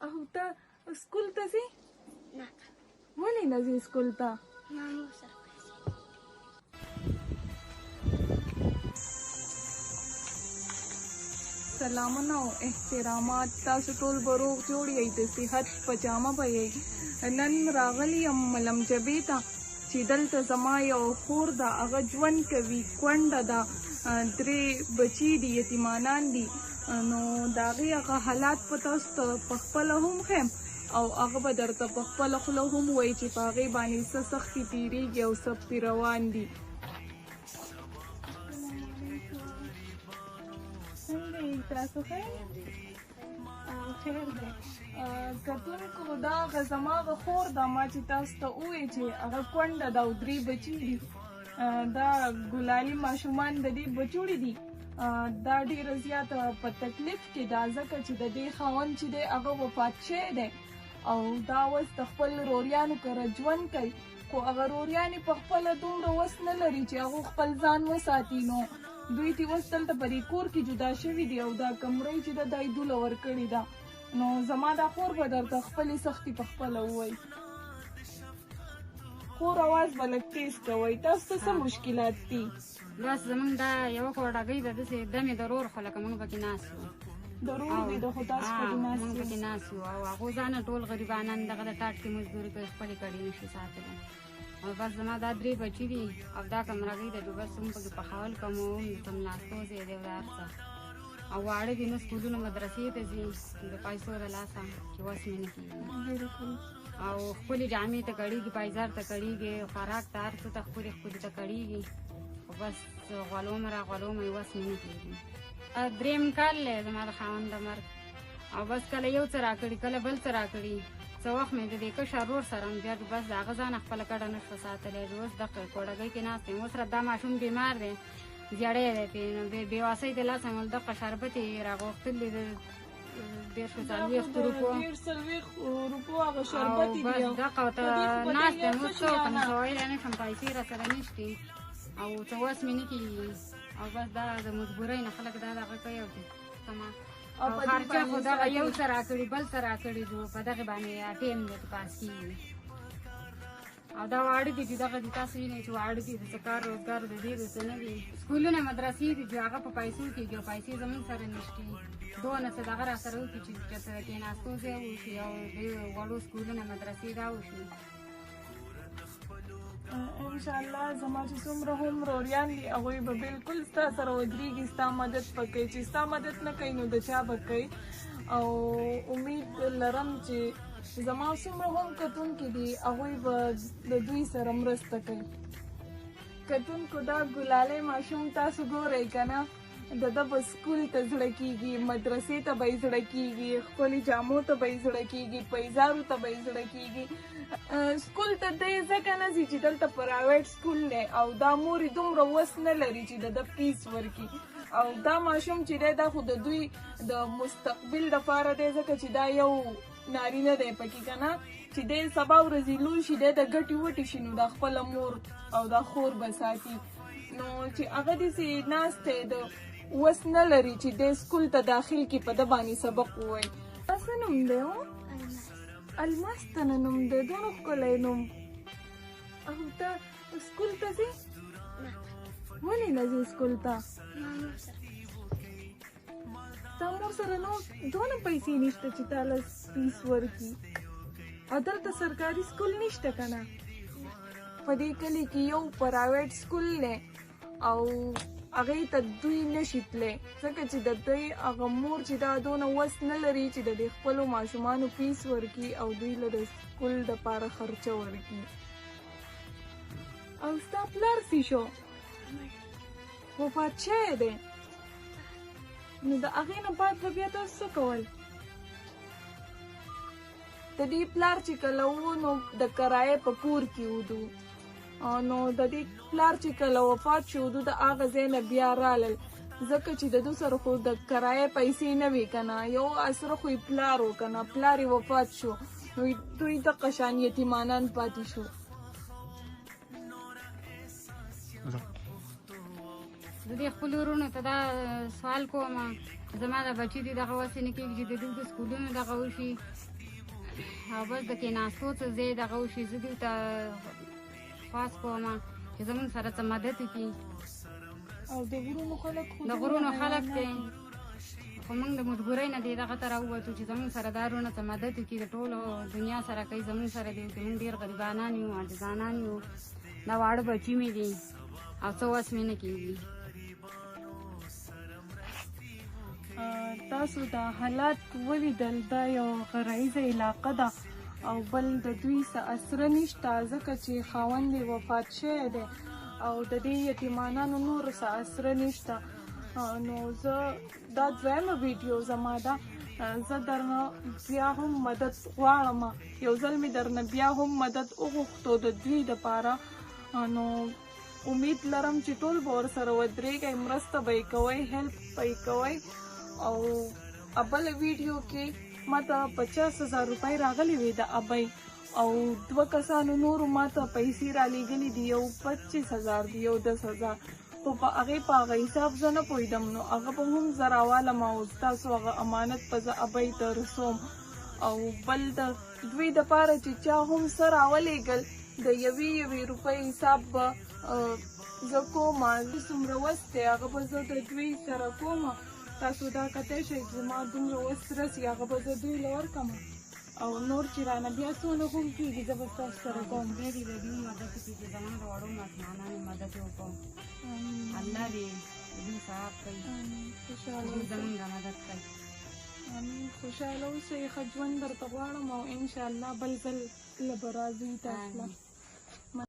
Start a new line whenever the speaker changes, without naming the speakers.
او ته سکول ته ځې؟
نه
ولې نه ځې سکول ته؟
مامور سره
سلامونه او احترامات. تاسو ټول به روغ جوړ یئ، د صحت په جامه به یئ. نن راغلی یم ملم جبې ته چې دلته زما یو خور ده، هغه ژوند کوي، کونډه ده، 3 بچي دي، یتیمانان دي. نو د هغې هغه حالات به تاسو ته پخپله هم ښیم او هغه به درته پخپله خوله هم وایي چې په هغې باندې څه سختې تېرېږي او څه پرې روان دي. څنګه یې تاسو ښه یې؟ خیر دی. کتونکو دا هغه زما هغه خور ده، ما چې تاسو ته ووایي چې هغه کونډه ده او 3 بچي دي. دا ګلالي ماشومان د دې بچوړي دي. دا ډېره زیاته په تکلیف کې ده، ځکه چې د دې خاوند چې دی هغه وفات شوی دی او دا اوس د خپل روریانو کره ژوند کوي، خو هغه روریانې په خپله دومره وس نه لري چې هغه خپل ځان وساتي. نو دوی ته اوس دلته په دې کور کې جدا شوي دي او دا کمرې چې ده دا یې دوله ورکړې ده. نو زما دا خور به درته خپلې سختې په خپله ووایي. خور اواز به لږ تیز کوئ. تاسو ته څه مشکلات دي؟
بس زمونږ دا یوه کوډګۍ ده، داسې دمې د رور خو لکه مونږ پکې ناست یو.
د رور دي ده خو تاسو پکې ناست
مونږ
یئ.
پکې ناست یو او هغو ځانه ټول غریبانان دغه د ټاټ کې مزدوري کوي، خپلې کړي نشي ساتلی. او بس زما دا 3 بچي دي او دا کمرګۍ ده چې بس هم پکې پخول کوم هم سملاستو ځای دی او دا هر څه. او واړه دي نو سکولونه مدرسې ته ځي د پیسو د لاسه چې وس مې نه کېږي. او خپلې جامې ته کړېږي، پایزار ته کړېږي، خوراک ته هر څه ته ښکلې ښکلې ته کړېږي. خو بس غلومه را غلومه یې وس مې نه کېږي. 3 کال دی زما د خاوند د مرګ او بس کله یو څه راکړي کله بل څه راکړي. څه وخت مې د دې کشر ورور سره هم بیا بس د هغه ځانه خپله کډه نه شوه ساتلی. اوس دغه کوډګۍ کې ناست یم. اوس دا ماشوم بیمار دی، زیړی دی پرې، نو بېواسۍ د لاسه مې دغه شربت یې راغوښتلي د 140 روپو او بس دغه ورته ناست یم. اوس څه وکړم، څه ویلی نه شم، پیسې را سره نشتې او څه وس مې نه کېږي. او بس دا د مجبورۍ نه خلک دا دغه کوي او او خرچه خو دغه یو څه راکړي بل څه راکړي دو په دغې باندې ټیم دی پاس کېږي. او دا واړه دي چې دغه دي تاسو وینئ چې واړه دي، د څه کار روزګار د دې د څه نه دي. سکولونه مدرسې دي چې هغه په پیسو کېږي او پیسې زموږ سره نشتي. دونه څه دغه را سره وکړي چې چېرته کېناستو ځای وشي او د وړو سکولونه مدرسې دا وشي.
انشاءالله زما چې څومره هم روریان دي هغوی به بالکل ستا سره ودرېږي، ستا مدد به کوي. چې ستا مدد نه کوي نو د چا به کوي. او امید لرم چې زما څومره هم کتونکي دي هغوی به د دوی سره مرسته کوي. کتونکو دا ګلالی ماشوم تاسو ګورئ که نه، د ده به سکول ته زړه کېږي، مدرسې ته به یې زړه کېږي، ښکلي جامو ته به یې زړه کېږي، پیزارو ته به یې زړه کېږي. سکول ته دی ځکه نه ځي چې دلته پرایویټ سکول دی او دا مور یې دومره وس نه لري چې د ده فیس ورکړي. او دا ماشوم چې دی دا خو د دوی د مستقبل دپاره دی، ځکه چې دا یو نارینه دی پکې که نه، چې دی سبا ورځې لوی شي، دی د ګټې وټې شي نو دا خپله مور او دا خور به ساتي. نو چې هغه داسې ناست دی د وس نه لري چې دی سکول ته داخل کړي، په ده باندې سبق ووایي. دا څه نوم دی؟ الماس ته نه نوم دی، دومره ښکلی نوم. او ته سکول ته ځې؟ ولې نه ځې سکول ته؟
مامور سره
ستا مور سره نو دونه پیسې نشته چې تا له فیس ورکړي. او دلته سرکاري سکول نشته که نه؟ په دې کلي کې یو پرایویټ سکول دی او هغې ته دوی نشي تللی، ځکه چې د دوی هغه مور چې دا دونه وس نه لري چې د دې خپلو ماشومانو فیس ورکړي او دوی له د سکول دپاره خرچه ورکړي. او ستا پلار څه شو؟ وفات شوی دی. نو د هغې نه بعد به بیا تاسو څه کول؟ د دې پلار چې کله و نو د کرایې په کور کې ودو، نو د دې پلار چې کله وفات شو دو د هغه ځای نه بیا رالل، ځکه چې د دو سره خو د کرایې پیسې نه وې که نه، یو اسره خو یې پلار و که نه، پلار یې وفات شو نو دوی دغه شان یتیمانان پاتې شو.
زه دې خپلو وروڼو ته دا سوال کوم زما د بچي دي دغه وسې نه کېږي چې د دوی د سکولونو دغه وشي او بس د کېناستو څه ځای دغه وشي. زه دوی ته خواست کوم چې زمونږ سره څه مدد وکړي.
او د غرونو خلک
د غرونو خلک دی خو موږ د مجبورۍ نه دې دغه ته راووتو چې زمونږ سره دا وروڼه څه مدد وکړي. د ټولو دنیا سره کوي زمونږ سره دی چې موږ ډېر غریبانان یو عاجزانان یو. دا واړه بچي مې دي او څه وس مې نه کېږي.
تاسو دا حالات ولیدل دا یو غرایزه علاقه ده او بل د دوی څه اسره نشته ځکه چې خاوند یې وفات شوی دی او د دې یتیمانانو نور څه اسره نشته. نو زه دا دویمه ویډیو زما ده. زه درنه بیا هم مدد غواړم. یو ځل مې درنه بیا هم مدد وغوښتو د دوی دپاره. نو امید لرم چې ټول به ورسره ودرېږئ، مرسته به یې کوئ، هیلپ به یې کوئ. او بله ویډیو کې ما ته 50,000 روپۍ راغلي وې د ابۍ او 2 کسانو نورو ما ته پیسې رالیږلي دي، یو 25,000 دی یو 10,000. خو په هغې په هغه حساب زه نه پوهېدم نو هغه به هم زه راوالم او ستاسو هغه امانت به زه ابۍ ته رسوم. او بل د دوی دپاره چې چا هم څه راولېږل د یوې روپۍ حساب به زه کوم. څومره وس دی هغه به زه د دوی سره کوم. تاسو دا کتی شئ چې زما دومره وس رسي هغه به زه دوی له ورکړم او نور چې رانه بیا څونه هم کېږي زه به ستاسو سره کوم.
خدای دې د دوی مدد وکړي چې زموږ د وړو ماشومانانو مدد وکړو. الله دې د دوی ثواب کوي، دوی زموږ مدد کوي.
امین. خوشحاله اوسئ، ښه ژوند درته غواړم او انشاءالله بل ځل له به راځئ تاسو له